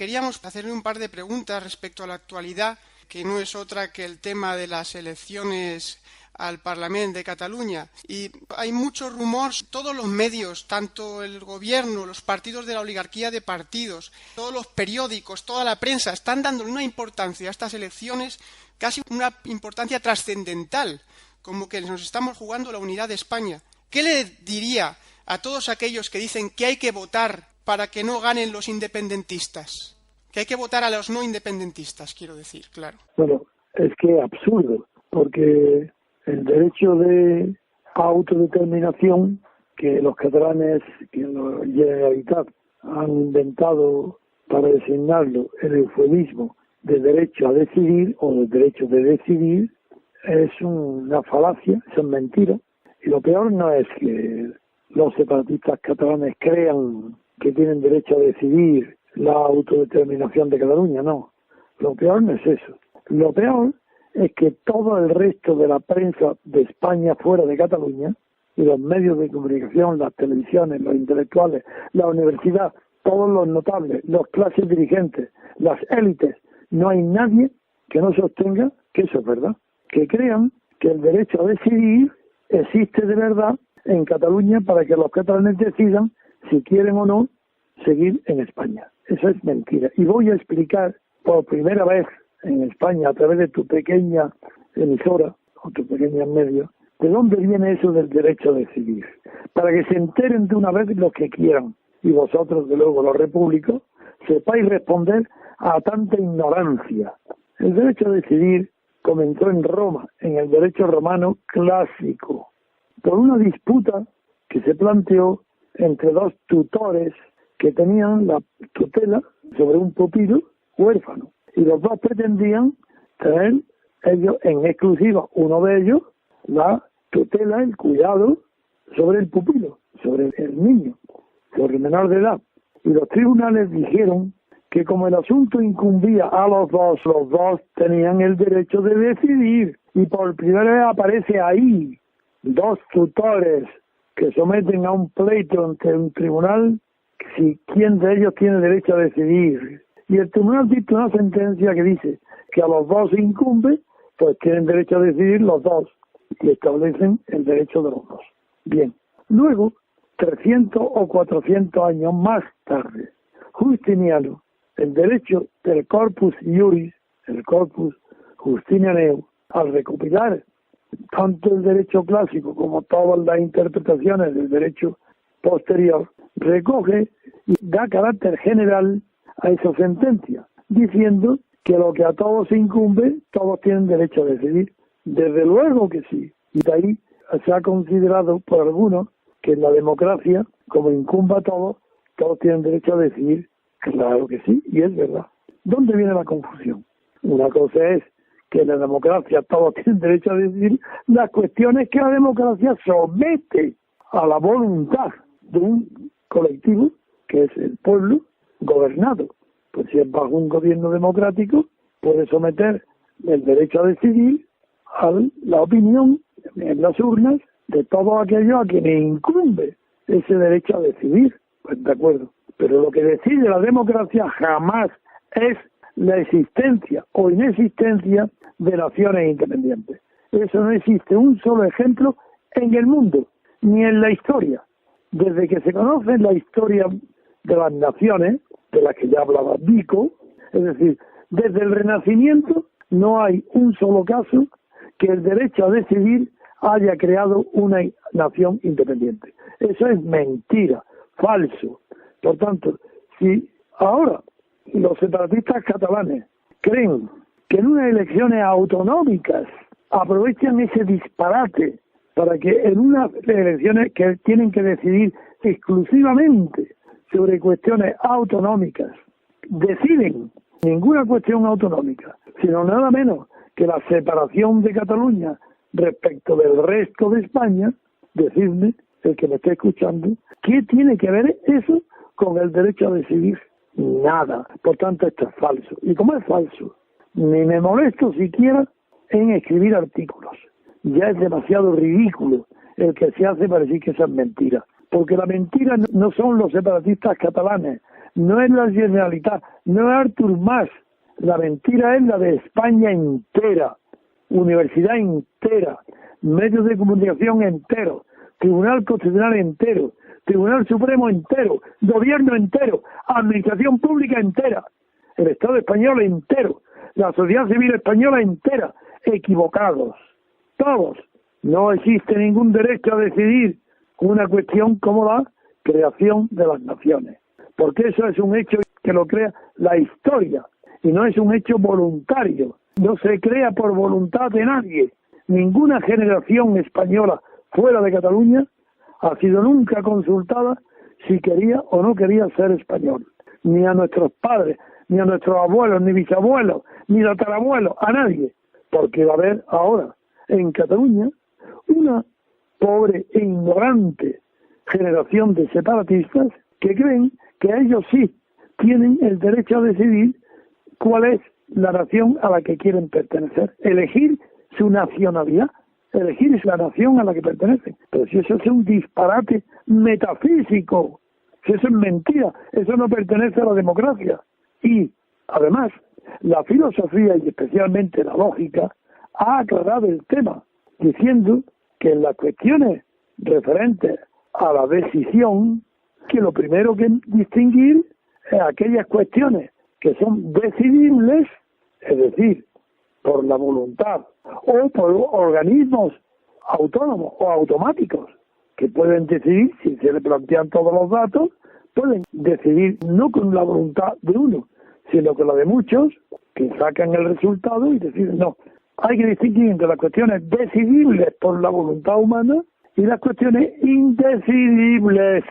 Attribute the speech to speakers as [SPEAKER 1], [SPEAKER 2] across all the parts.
[SPEAKER 1] queríamos hacerle un par de preguntas respecto a la actualidad, que no es otra que el tema de las elecciones al Parlamento de Cataluña. Y hay mucho rumor, todos los medios, tanto el gobierno, los partidos de la oligarquía de partidos, todos los periódicos, toda la prensa, están dándole una importancia a estas elecciones, casi una importancia trascendental, como que nos estamos jugando la unidad de España. ¿Qué le diría a todos aquellos que dicen que hay que votar para que no ganen los independentistas? Que hay que votar a los no independentistas, quiero decir, claro.
[SPEAKER 2] Bueno, es que es absurdo, porque el derecho de autodeterminación que los catalanes, que la Generalitat han inventado para designarlo, el eufemismo de derecho a decidir o de derecho de decidir, es una falacia, es mentira. Y lo peor no es que los separatistas catalanes crean que tienen derecho a decidir la autodeterminación de Cataluña, no. Lo peor no es eso. Lo peor es que todo el resto de la prensa de España fuera de Cataluña, y los medios de comunicación, las televisiones, los intelectuales, la universidad, todos los notables, los clases dirigentes, las élites, no hay nadie que no sostenga que eso es verdad. Que crean que el derecho a decidir existe de verdad en Cataluña para que los catalanes decidan si quieren o no seguir en España. Eso es mentira. Y voy a explicar por primera vez en España, a través de tu pequeña emisora o tu pequeña medio, de dónde viene eso del derecho a decidir. Para que se enteren de una vez los que quieran. Y vosotros, de luego, los repúblicos, sepáis responder a tanta ignorancia. El derecho a decidir comenzó en Roma, en el derecho romano clásico, por una disputa que se planteó entre dos tutores que tenían la tutela sobre un pupilo huérfano. Y los dos pretendían tener ellos en exclusiva, uno de ellos, la tutela, el cuidado sobre el pupilo, sobre el niño, sobre el menor de edad. Y los tribunales dijeron que como el asunto incumbía a los dos tenían el derecho de decidir. Y por primera vez aparece ahí dos tutores que someten a un pleito ante un tribunal si quién de ellos tiene derecho a decidir. Y el tribunal dicta una sentencia que dice que a los dos incumbe, pues tienen derecho a decidir los dos, y establecen el derecho de los dos. Bien, luego, 300 o 400 años más tarde, Justiniano, el derecho del corpus iuris, el corpus Justinianeo, al recopilar tanto el derecho clásico como todas las interpretaciones del derecho posterior, recoge y da carácter general a esa sentencia, diciendo que lo que a todos incumbe, todos tienen derecho a decidir. Desde luego que sí. Y de ahí se ha considerado por algunos que en la democracia, como incumbe a todos tienen derecho a decidir. Claro que sí, y es verdad. ¿Dónde viene la confusión? Una cosa es que en la democracia todos tienen derecho a decidir las cuestiones que la democracia somete a la voluntad de un colectivo, que es el pueblo, gobernado. Pues si es bajo un gobierno democrático, puede someter el derecho a decidir a la opinión en las urnas de todos aquellos a quienes incumbe ese derecho a decidir. Pues de acuerdo. Pero lo que decide la democracia jamás es la existencia o inexistencia de naciones independientes. Eso no existe un solo ejemplo en el mundo, ni en la historia. Desde que se conoce la historia de las naciones, de las que ya hablaba Vico, es decir, desde el Renacimiento no hay un solo caso que el derecho a decidir haya creado una nación independiente. Eso es mentira, falso. Por tanto, si ahora los separatistas catalanes creen que en unas elecciones autonómicas aprovechan ese disparate para que en unas elecciones que tienen que decidir exclusivamente sobre cuestiones autonómicas, deciden ninguna cuestión autonómica, sino nada menos que la separación de Cataluña respecto del resto de España, decidme, el que me esté escuchando, ¿qué tiene que ver eso con el derecho a decidir? Nada. Por tanto, esto es falso. Y como es falso, ni me molesto siquiera en escribir artículos. Ya es demasiado ridículo el que se hace para decir que eso es mentira. Porque la mentira no son los separatistas catalanes. no es la Generalitat, no es Artur Mas. La mentira es la de España entera, universidad entera, medios de comunicación enteros, Tribunal Constitucional entero, Tribunal Supremo entero, gobierno entero, administración pública entera, el Estado español entero, la sociedad civil española entera, equivocados, todos. No existe ningún derecho a decidir una cuestión como la creación de las naciones, porque eso es un hecho que lo crea la historia y no es un hecho voluntario, no se crea por voluntad de nadie. Ninguna generación española fuera de Cataluña ha sido nunca consultada si quería o no quería ser español, ni a nuestros padres, ni a nuestros abuelos, ni bisabuelos, ni tatarabuelos, a nadie, porque va a haber ahora en Cataluña una pobre e ignorante generación de separatistas que creen que ellos sí tienen el derecho a decidir cuál es la nación a la que quieren pertenecer, elegir su nacionalidad, elegir la nación a la que pertenecen. Pero si eso es un disparate metafísico, si eso es mentira, eso no pertenece a la democracia. Y, además, la filosofía y especialmente la lógica ha aclarado el tema, diciendo que en las cuestiones referentes a la decisión, que lo primero que distinguir es aquellas cuestiones que son decidibles, es decir, por la voluntad o por organismos autónomos o automáticos que pueden decidir, si se le plantean todos los datos, pueden decidir no con la voluntad de uno, sino con la de muchos que sacan el resultado y deciden no. Hay que distinguir entre las cuestiones decidibles por la voluntad humana y las cuestiones indecidibles.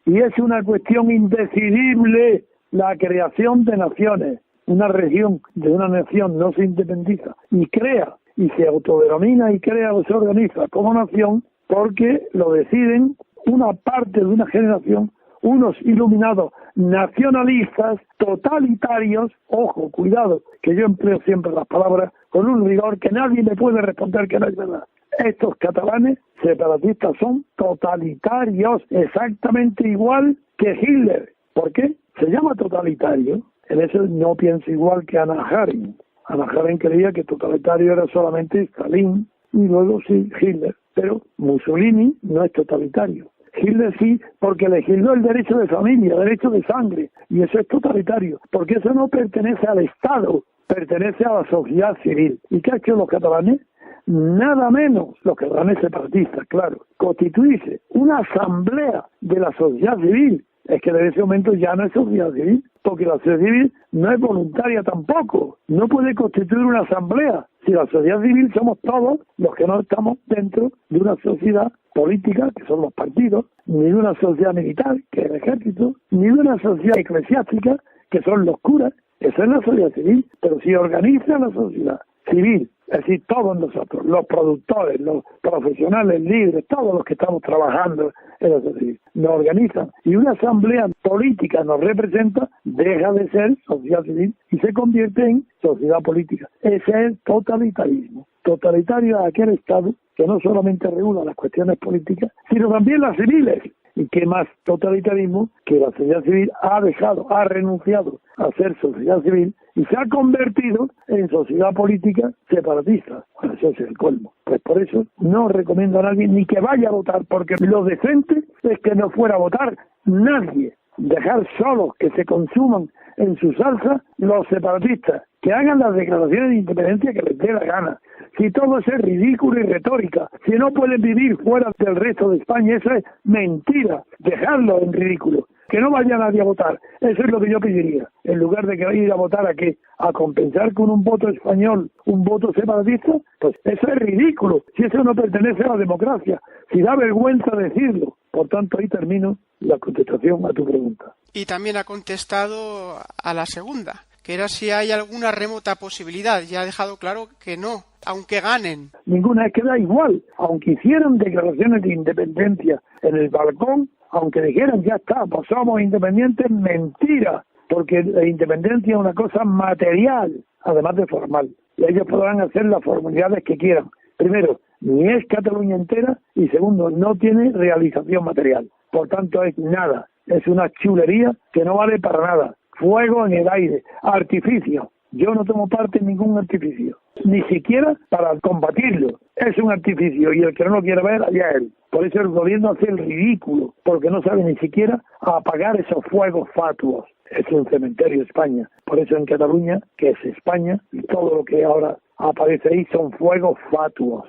[SPEAKER 2] Y es una cuestión indecidible la creación de naciones. Una región de una nación no se independiza y crea, y se autodenomina y crea o se organiza como nación porque lo deciden una parte de una generación, unos iluminados nacionalistas, totalitarios, ojo, cuidado, que yo empleo siempre las palabras con un rigor que nadie me puede responder que no es verdad. Estos catalanes separatistas son totalitarios, exactamente igual que Hitler. ¿Por qué? Se llama totalitario. En eso no pienso igual que Hannah Arendt. Hannah Arendt creía que totalitario era solamente Stalin y luego sí Hitler. Pero Mussolini no es totalitario. Hitler sí, porque legisló el derecho de familia, derecho de sangre, y eso es totalitario, porque eso no pertenece al Estado, pertenece a la sociedad civil. ¿Y qué han hecho los catalanes? Nada menos, los catalanes separatistas, claro, constituirse una asamblea de la sociedad civil. Es que desde ese momento ya no es sociedad civil, porque la sociedad civil no es voluntaria tampoco, no puede constituir una asamblea. Si la sociedad civil somos todos los que no estamos dentro de una sociedad política, que son los partidos, ni de una sociedad militar, que es el ejército, ni de una sociedad eclesiástica, que son los curas. Esa es la sociedad civil, pero si organiza la sociedad civil, es decir, todos nosotros, los productores, los profesionales libres, todos los que estamos trabajando en la sociedad civil, nos organizan y una asamblea política nos representa, deja de ser sociedad civil y se convierte en sociedad política. Ese es el totalitarismo. Totalitario es aquel Estado que no solamente regula las cuestiones políticas, sino también las civiles. ¿Y qué más totalitarismo que la sociedad civil ha renunciado a ser sociedad civil y se ha convertido en sociedad política separatista? Bueno, eso es el colmo. Pues por eso no recomiendo a nadie ni que vaya a votar, porque lo decente es que no fuera a votar nadie. Dejar solos que se consuman en su salsa los separatistas, que hagan las declaraciones de independencia que les dé la gana. Si todo eso es ridículo y retórica, si no pueden vivir fuera del resto de España, eso es mentira, dejarlo en ridículo. Que no vaya nadie a votar, eso es lo que yo pediría. En lugar de que ir a votar ¿a qué? A compensar con un voto español, un voto separatista, pues eso es ridículo, si eso no pertenece a la democracia, si da vergüenza decirlo. Por tanto, ahí termino la contestación a tu pregunta.
[SPEAKER 1] Y también ha contestado a la segunda, que era si hay alguna remota posibilidad. Ya ha dejado claro que no, aunque ganen.
[SPEAKER 2] Ninguna, es que da igual. Aunque hicieran declaraciones de independencia en el balcón, aunque dijeran ya está, pues somos independientes, mentira. Porque la independencia es una cosa material, además de formal. Y ellos podrán hacer las formalidades que quieran. Primero, ni es Cataluña entera y segundo, no tiene realización material. Por tanto, es nada. Es una chulería que no vale para nada. Fuego en el aire, artificio. Yo no tomo parte en ningún artificio, ni siquiera para combatirlo. Es un artificio y el que no lo quiere ver, allá él. Por eso el gobierno hace el ridículo, porque no sabe ni siquiera apagar esos fuegos fatuos. Es un cementerio España. Por eso en Cataluña, que es España, y todo lo que ahora aparece ahí son fuegos fatuos.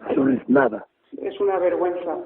[SPEAKER 2] Eso no es nada.
[SPEAKER 1] Es una vergüenza.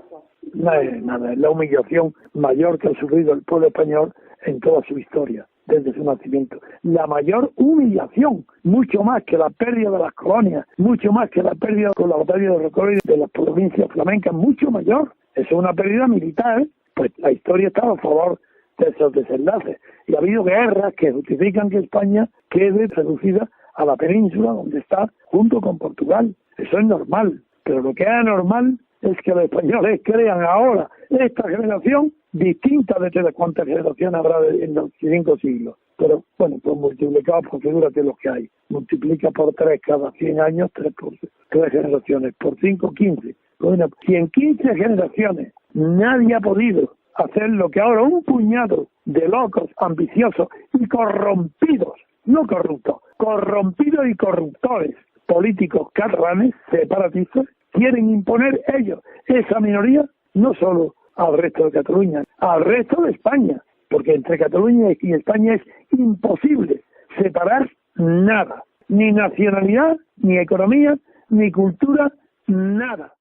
[SPEAKER 2] Nada, es la humillación mayor que ha sufrido el pueblo español en toda su historia, desde su nacimiento. La mayor humillación, mucho más que la pérdida de las colonias, mucho más que la pérdida con la batalla de Recorrido de las provincias flamencas, mucho mayor. Eso es una pérdida militar, pues la historia está a favor de esos desenlaces. Y ha habido guerras que justifican que España quede reducida a la península donde está, junto con Portugal. Eso es normal. Pero lo que es anormal es que los españoles crean ahora esta generación distinta de cuántas generaciones habrá en los 5 siglos. Pero bueno, pues multiplicado por figúrate los que hay. Multiplica por 3 cada 100 años, 3 generaciones. Por 5, 15. Bueno, si en 15 generaciones nadie ha podido hacer lo que ahora un puñado de locos, ambiciosos y corrompidos, no corruptos, corrompidos y corruptores políticos catalanes, separatistas, quieren imponer ellos esa minoría no solo al resto de Cataluña, al resto de España, porque entre Cataluña y España es imposible separar nada, ni nacionalidad, ni economía, ni cultura, nada.